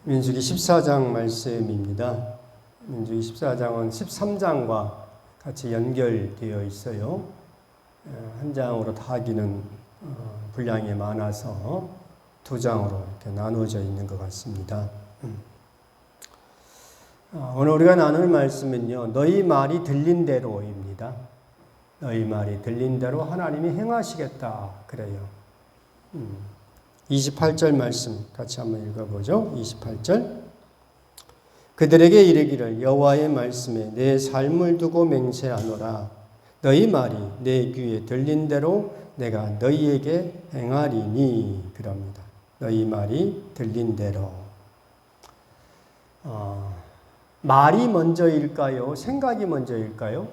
민수기 14장 말씀입니다. 민수기 14장은 13장과 같이 연결되어 있어요. 한 장으로 다 하기는 분량이 많아서 두 장으로 이렇게 나누어져 있는 것 같습니다. 오늘 우리가 나눌 말씀은요, 너희 말이 들린 대로입니다. 너희 말이 들린 대로 하나님이 행하시겠다 그래요. 28절 말씀 같이 한번 읽어보죠. 28절. 그들에게 이르기를 여호와의 말씀에 내 삶을 두고 맹세하노라. 너희 말이 내 귀에 들린 대로 내가 너희에게 행하리니 그럽니다. 너희 말이 들린 대로. 말이 먼저일까요? 생각이 먼저일까요?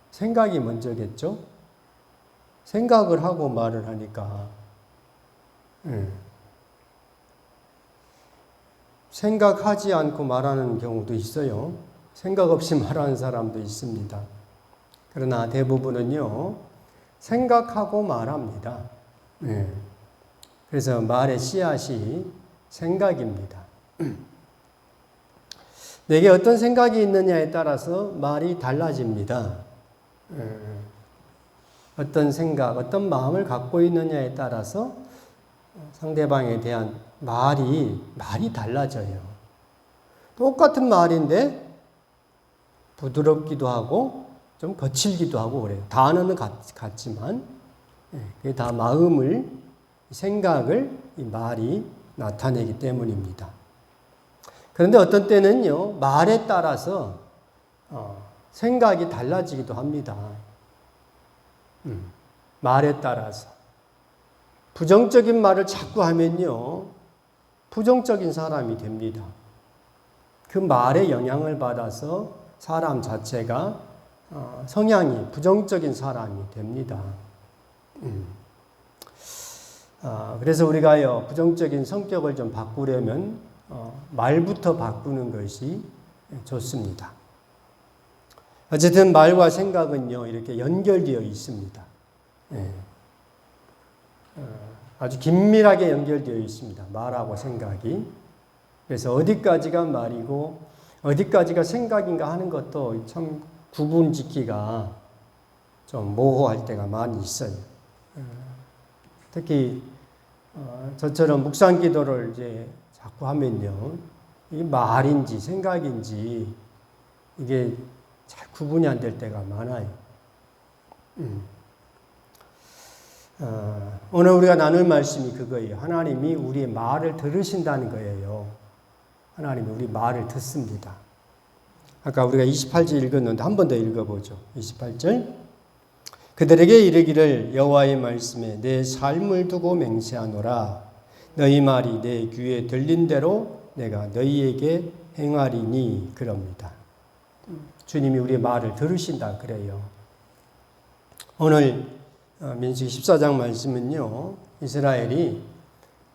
생각이 먼저겠죠? 생각을 하고 말을 하니까 생각하지 않고 말하는 경우도 있어요. 생각 없이 말하는 사람도 있습니다. 그러나 대부분은요, 생각하고 말합니다. 그래서 말의 씨앗이 생각입니다. 내게 어떤 생각이 있느냐에 따라서 말이 달라집니다. 어떤 생각, 어떤 마음을 갖고 있느냐에 따라서 상대방에 대한 말이 달라져요. 똑같은 말인데 부드럽기도 하고 좀 거칠기도 하고 그래요. 단어는 같지만 그게 다 마음을, 생각을 이 말이 나타내기 때문입니다. 그런데 어떤 때는요, 말에 따라서 생각이 달라지기도 합니다. 말에 따라서. 부정적인 말을 자꾸 하면요, 부정적인 사람이 됩니다. 그 말에 영향을 받아서 사람 자체가 성향이 부정적인 사람이 됩니다. 그래서 우리가요, 부정적인 성격을 좀 바꾸려면 말부터 바꾸는 것이 좋습니다. 어쨌든 말과 생각은요, 이렇게 연결되어 있습니다. 아주 긴밀하게 연결되어 있습니다. 말하고 생각이. 그래서 어디까지가 말이고 어디까지가 생각인가 하는 것도 참 구분 짓기가 좀 모호할 때가 많이 있어요. 특히 저처럼 묵상 기도를 이제 자꾸 하면요, 이게 말인지 생각인지 이게 잘 구분이 안 될 때가 많아요. 오늘 우리가 나눌 말씀이 그거예요. 하나님이 우리의 말을 들으신다는 거예요. 하나님이 우리 말을 듣습니다. 아까 우리가 28절 읽었는데 한 번 더 읽어보죠. 28절. 그들에게 이르기를 여호와의 말씀에 내 삶을 두고 맹세하노라. 너희 말이 내 귀에 들린 대로 내가 너희에게 행하리니 그럽니다. 주님이 우리의 말을 들으신다 그래요. 오늘 민수기 14장 말씀은요, 이스라엘이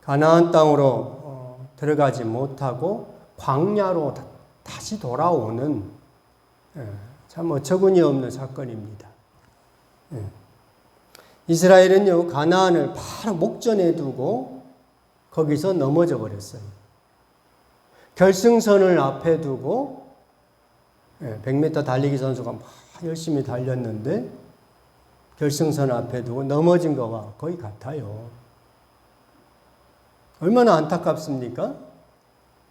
가나안 땅으로 들어가지 못하고 광야로 다시 돌아오는 참 어처구니 없는 사건입니다. 이스라엘은요, 가나안을 바로 목전에 두고 거기서 넘어져 버렸어요. 결승선을 앞에 두고 100m 달리기 선수가 막 열심히 달렸는데 결승선 앞에 두고 넘어진 거와 거의 같아요. 얼마나 안타깝습니까?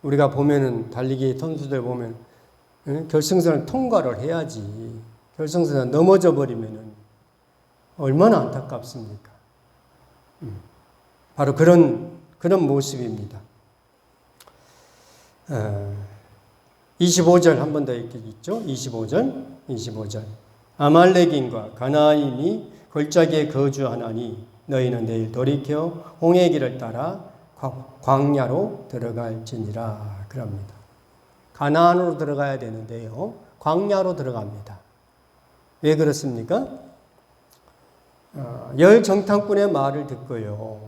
우리가 보면은 달리기 선수들 보면 결승선을 통과를 해야지 결승선에 넘어져 버리면은 얼마나 안타깝습니까? 바로 그런 모습입니다. 25절 한 번 더 읽죠. 25절. 아말렉인과 가나안인이 골짜기에 거주하나니 너희는 내일 돌이켜 홍해 길을 따라 광야로 들어갈지니라 그럽니다. 가나안으로 들어가야 되는데요, 광야로 들어갑니다. 왜 그렇습니까? 열 정탐꾼의 말을 듣고요,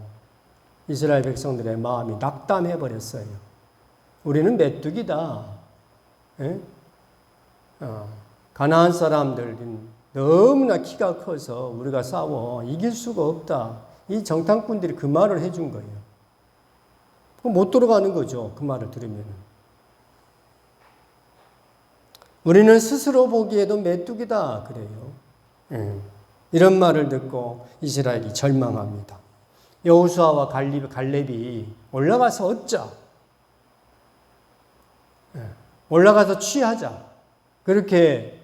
이스라엘 백성들의 마음이 낙담해 버렸어요. 우리는 메뚜기다. 가나안 사람들은 너무나 키가 커서 우리가 싸워 이길 수가 없다. 이 정탐꾼들이 그 말을 해준 거예요. 못 들어가는 거죠. 그 말을 들으면. 우리는 스스로 보기에도 메뚜기다 그래요. 이런 말을 듣고 이스라엘이 절망합니다. 여호수아와 갈렙이 올라가서 얻자. 올라가서 취하자. 그렇게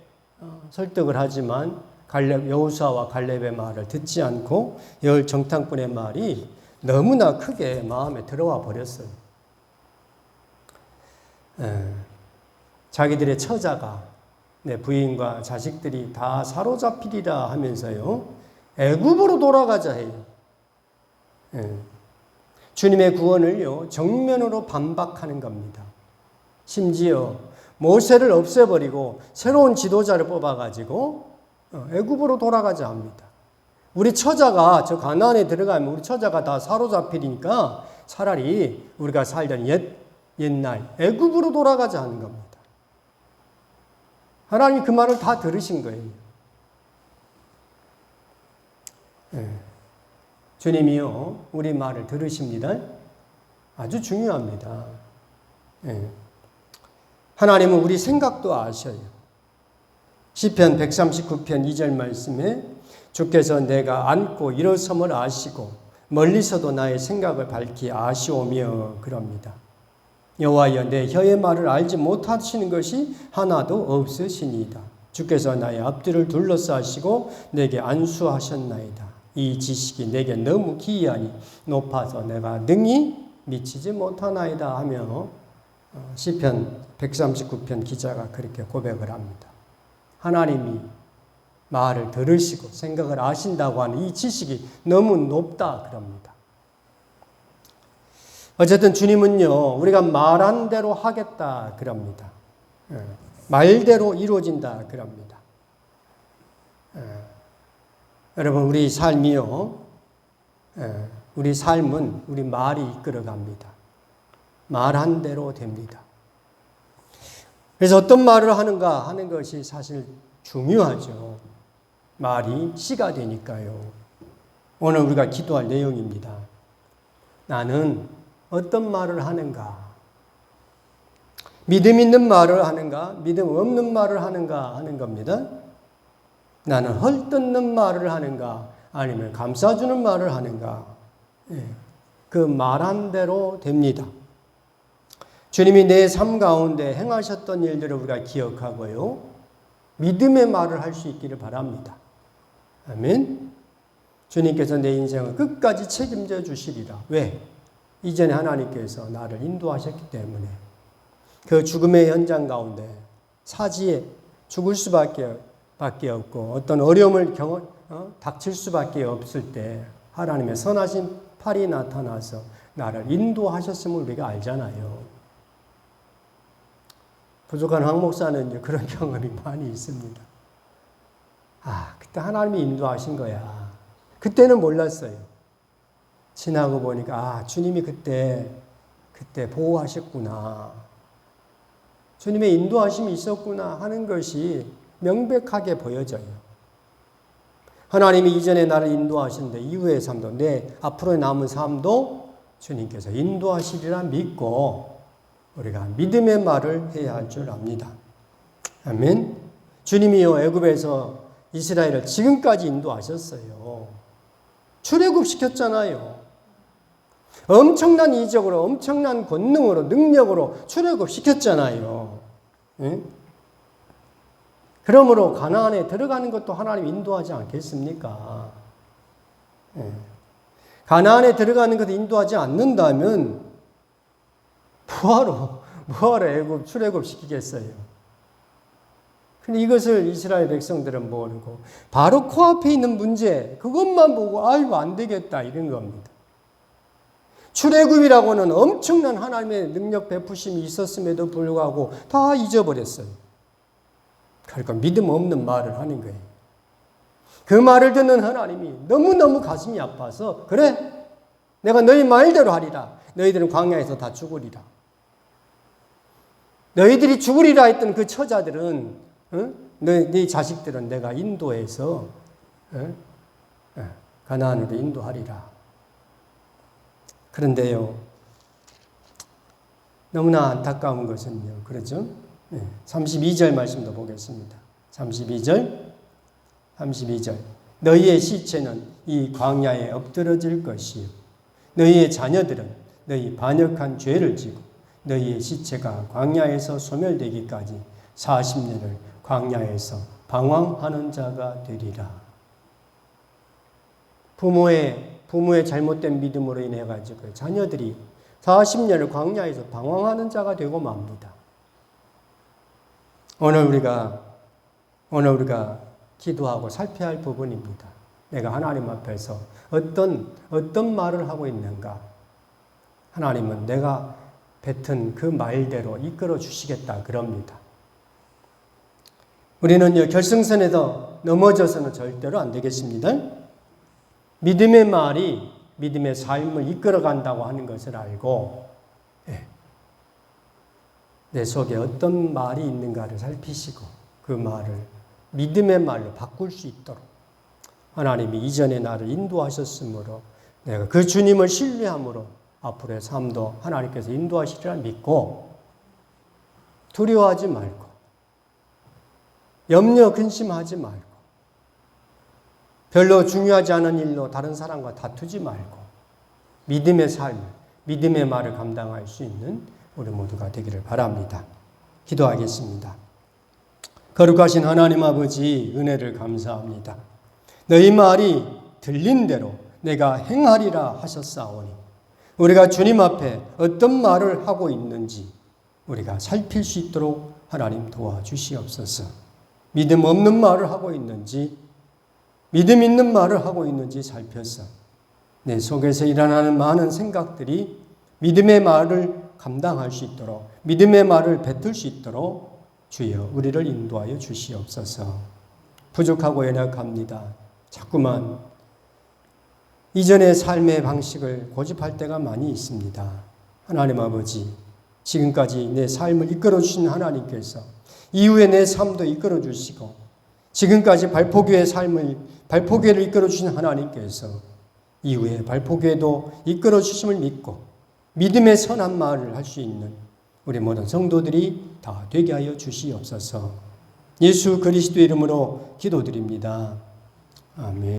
설득을 하지만 여호수아와 갈렙의 말을 듣지 않고 열 정탐꾼의 말이 너무나 크게 마음에 들어와 버렸어요. 자기들의 처자가 내 부인과 자식들이 다 사로잡히리라 하면서요. 애굽으로 돌아가자 해요. 주님의 구원을요. 정면으로 반박하는 겁니다. 심지어 모세를 없애버리고 새로운 지도자를 뽑아가지고 애굽으로 돌아가자 합니다. 우리 처자가 저 가나안에 들어가면 우리 처자가 다 사로잡히니까 차라리 우리가 살던 옛날 애굽으로 돌아가자 하는 겁니다. 하나님이 그 말을 다 들으신 거예요. 주님이요 우리 말을 들으십니다. 아주 중요합니다. 하나님은 우리 생각도 아셔요. 시편 139편 2절 말씀에 주께서 내가 앉고 일어섬을 아시고 멀리서도 나의 생각을 밝히 아시오며 그럽니다. 여호와여 내 혀의 말을 알지 못하시는 것이 하나도 없으시니이다. 주께서 나의 앞뒤를 둘러싸시고 내게 안수하셨나이다. 이 지식이 내게 너무 기이하니 높아서 내가 능히 미치지 못하나이다 하며 시편 139편 기자가 그렇게 고백을 합니다. 하나님이 말을 들으시고 생각을 아신다고 하는 이 지식이 너무 높다 그럽니다. 어쨌든 주님은요 우리가 말한 대로 하겠다 그럽니다. 말대로 이루어진다 그럽니다. 여러분 우리 삶이요 우리 삶은 우리 말이 이끌어갑니다. 말한 대로 됩니다. 그래서 어떤 말을 하는가 하는 것이 사실 중요하죠. 말이 씨가 되니까요. 오늘 우리가 기도할 내용입니다. 나는 어떤 말을 하는가? 믿음 있는 말을 하는가? 믿음 없는 말을 하는가 하는 겁니다. 나는 헐뜯는 말을 하는가? 아니면 감싸주는 말을 하는가? 그 말한 대로 됩니다. 주님이 내 삶 가운데 행하셨던 일들을 우리가 기억하고요. 믿음의 말을 할 수 있기를 바랍니다. 아멘. 주님께서 내 인생을 끝까지 책임져 주시리라. 왜? 이전에 하나님께서 나를 인도하셨기 때문에 그 죽음의 현장 가운데 사지에 죽을 수밖에 없고 어떤 어려움을 닥칠 수밖에 없을 때 하나님의 선하신 팔이 나타나서 나를 인도하셨음을 우리가 알잖아요. 부족한 황 목사는 그런 경험이 많이 있습니다. 그때 하나님이 인도하신 거야. 그때는 몰랐어요. 지나고 보니까 주님이 그때 보호하셨구나. 주님의 인도하심이 있었구나 하는 것이 명백하게 보여져요. 하나님이 이전에 나를 인도하셨는데 이후의 삶도 내 앞으로의 남은 삶도 주님께서 인도하시리라 믿고 우리가 믿음의 말을 해야 할 줄 압니다. 아멘. 주님이요 애굽에서 이스라엘을 지금까지 인도하셨어요. 출애굽 시켰잖아요. 엄청난 이적으로 엄청난 권능으로 능력으로 출애굽 시켰잖아요. 그러므로 가나안에 들어가는 것도 하나님 인도하지 않겠습니까? 가나안에 들어가는 것도 인도하지 않는다면 뭐하러 애굽 출애굽 시키겠어요? 근데 이것을 이스라엘 백성들은 모르고 바로 코앞에 있는 문제 그것만 보고 안 되겠다 이런 겁니다. 출애굽이라고는 엄청난 하나님의 능력 베푸심이 있었음에도 불구하고 다 잊어버렸어요. 그러니까 믿음 없는 말을 하는 거예요. 그 말을 듣는 하나님이 너무너무 가슴이 아파서 그래 내가 너희 말대로 하리라. 너희들은 광야에서 다 죽으리라. 너희들이 죽으리라 했던 그 처자들은 네 자식들은 내가 인도해서 가나안으로 인도하리라. 그런데요, 너무나 안타까운 것은요, 그렇죠? 32절 말씀도 보겠습니다. 32절. 너희의 시체는 이 광야에 엎드러질 것이요, 너희의 자녀들은 너희 반역한 죄를 지고 너희의 시체가 광야에서 소멸되기까지 40년을 광야에서 방황하는 자가 되리라. 부모의 잘못된 믿음으로 인해 가지고 자녀들이 40년을 광야에서 방황하는 자가 되고 맙니다. 오늘 우리가 기도하고 살펴야 할 부분입니다. 내가 하나님 앞에서 어떤 말을 하고 있는가? 하나님은 내가 뱉은 그 말대로 이끌어 주시겠다 그럽니다. 우리는요, 결승선에서 넘어져서는 절대로 안 되겠습니다. 믿음의 말이 믿음의 삶을 이끌어 간다고 하는 것을 알고, 내 속에 어떤 말이 있는가를 살피시고 그 말을 믿음의 말로 바꿀 수 있도록 하나님이 이전에 나를 인도하셨으므로 내가 그 주님을 신뢰함으로 앞으로의 삶도 하나님께서 인도하시리라 믿고, 두려워하지 말고 염려 근심하지 말고 별로 중요하지 않은 일로 다른 사람과 다투지 말고 믿음의 삶, 믿음의 말을 감당할 수 있는 우리 모두가 되기를 바랍니다. 기도하겠습니다. 거룩하신 하나님 아버지, 은혜를 감사합니다. 너희 말이 들린 대로 내가 행하리라 하셨사오니 우리가 주님 앞에 어떤 말을 하고 있는지 우리가 살필 수 있도록 하나님 도와주시옵소서. 믿음 없는 말을 하고 있는지 믿음 있는 말을 하고 있는지 살펴서 내 속에서 일어나는 많은 생각들이 믿음의 말을 감당할 수 있도록, 믿음의 말을 뱉을 수 있도록 주여 우리를 인도하여 주시옵소서. 부족하고 연약합니다. 자꾸만 이전의 삶의 방식을 고집할 때가 많이 있습니다. 하나님 아버지, 지금까지 내 삶을 이끌어 주신 하나님께서 이후에 내 삶도 이끌어 주시고 지금까지 발포교회를 이끌어 주신 하나님께서 이후에 발포교회도 이끌어 주심을 믿고 믿음의 선한 말을 할 수 있는 우리 모든 성도들이 다 되게 하여 주시옵소서. 예수 그리스도의 이름으로 기도드립니다. 아멘.